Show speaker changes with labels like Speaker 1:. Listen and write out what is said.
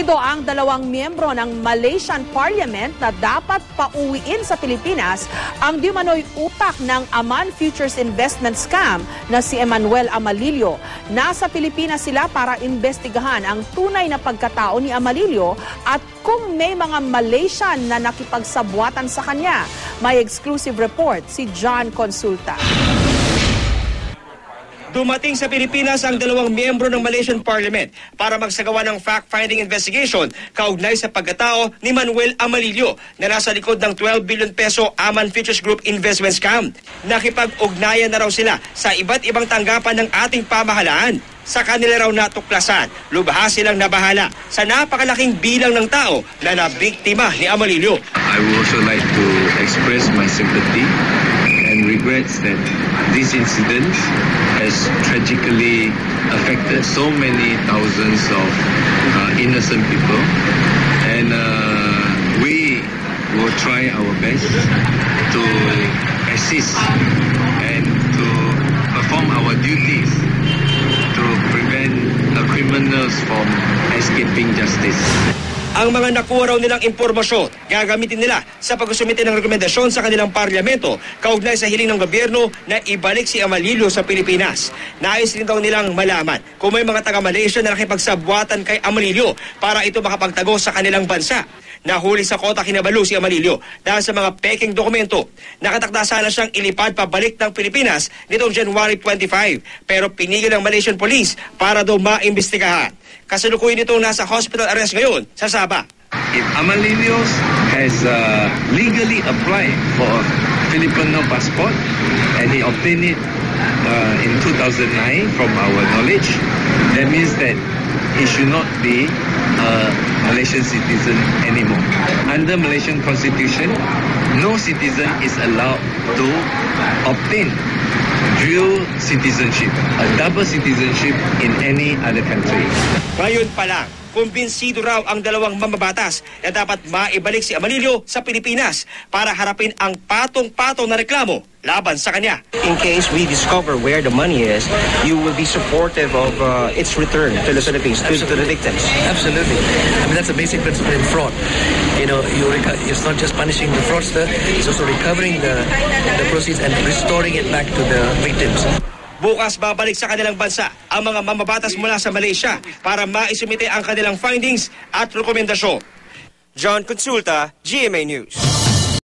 Speaker 1: Ito ang dalawang miyembro ng Malaysian Parliament na dapat pauwiin sa Pilipinas ang di umano'y utak ng Aman Futures Investment Scam na si Emmanuel Amalillo. Nasa Pilipinas sila para imbestigahan ang tunay na pagkatao ni Amalillo at kung may mga Malaysian na nakipagsabwatan sa kanya. May exclusive report si John Consulta.
Speaker 2: Dumating sa Pilipinas ang dalawang miyembro ng Malaysian Parliament para magsagawa ng fact-finding investigation kaugnay sa pagkatao ni Manuel Amalillo na nasa likod ng 12 billion peso Aman Futures Group investment scam. Nakipag-ugnayan na raw sila sa iba't ibang tanggapan ng ating pamahalaan. Sa kanila raw natuklasan, lubhas silang nabahala sa napakalaking bilang ng tao na nabiktima ni Amalillo.
Speaker 3: I would also like to express my sympathy and regrets that this incident has tragically affected so many thousands of innocent people, and we will try our best to assist and to perform our duties to prevent criminals from escaping justice.
Speaker 2: Ang mga nakuha raw nilang impormasyon, gagamitin nila sa pag-sumite ng rekomendasyon sa kanilang parlamento kaugnay sa hiling ng gobyerno na ibalik si Amalillo sa Pilipinas. Nais rin daw nilang malaman kung may mga taga-Malaysia na nakipagsabwatan kay Amalillo para ito makapagtago sa kanilang bansa. Nahuli sa Kota Kinabalu si Amalillo dahil sa mga peking dokumento. Nakatakda sana siyang ilipad pabalik ng Pilipinas nitong January 25 pero pinigil ng Malaysian Police para daw maimbestigahan. Kasalukuyan nitong nasa hospital arrest ngayon sa Sabah.
Speaker 3: If Amalillo has legally applied for a Filipino passport and he obtained it in 2009 from our knowledge, that means that he should not be a Malaysian citizen anymore. Under Malaysian Constitution, no citizen is allowed to obtain dual citizenship, a double citizenship in any other country.
Speaker 2: Ngayon pa lang, kumbinsido raw ang dalawang mamabatas na dapat maibalik si Amalillo sa Pilipinas para harapin ang patong-patong na reklamo laban sa kanya.
Speaker 4: In case we discover where the money is, you will be supportive of its return to the Philippines, to the victims.
Speaker 5: Absolutely. I mean, that's a basic principle in fraud. You know, it's not just punishing the fraudster, it's also recovering the proceeds and restoring it back to the victims.
Speaker 2: Bukas babalik sa kanilang bansa ang mga mamabatas mula sa Malaysia para maisumite ang kanilang findings at rekomendasyon. John Consulta, GMA News.